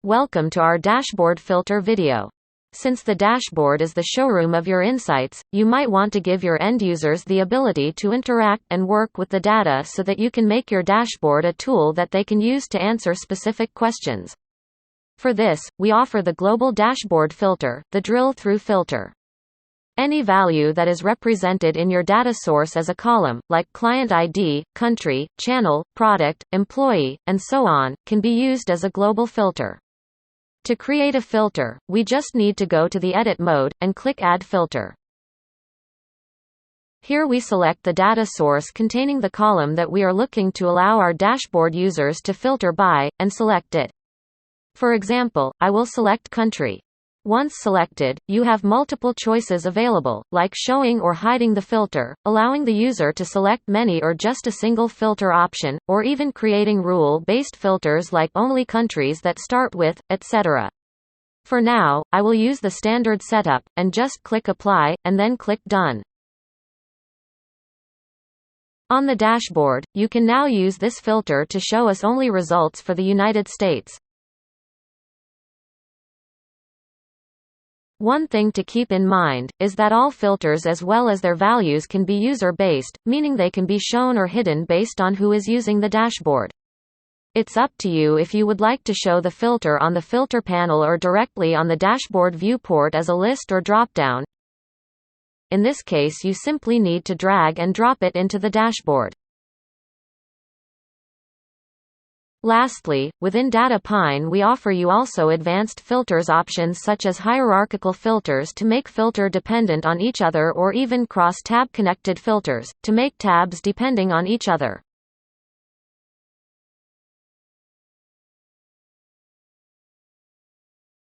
Welcome to our dashboard filter video. Since the dashboard is the showroom of your insights, you might want to give your end users the ability to interact and work with the data so that you can make your dashboard a tool that they can use to answer specific questions. For this, we offer the global dashboard filter, the drill-through filter. Any value that is represented in your data source as a column, like client ID, country, channel, product, employee, and so on, can be used as a global filter. To create a filter, we just need to go to the Edit mode, and click Add Filter. Here we select the data source containing the column that we are looking to allow our dashboard users to filter by, and select it. For example, I will select Country. Once selected, you have multiple choices available, like showing or hiding the filter, allowing the user to select many or just a single filter option, or even creating rule-based filters like only countries that start with, etc. For now, I will use the standard setup, and just click Apply, and then click Done. On the dashboard, you can now use this filter to show us only results for the United States. One thing to keep in mind, is that all filters as well as their values can be user-based, meaning they can be shown or hidden based on who is using the dashboard. It's up to you if you would like to show the filter on the filter panel or directly on the dashboard viewport as a list or drop-down. In this case, you simply need to drag and drop it into the dashboard. Lastly, within datapine we offer you also advanced filters options such as hierarchical filters to make filter dependent on each other or even cross-tab connected filters, to make tabs depending on each other.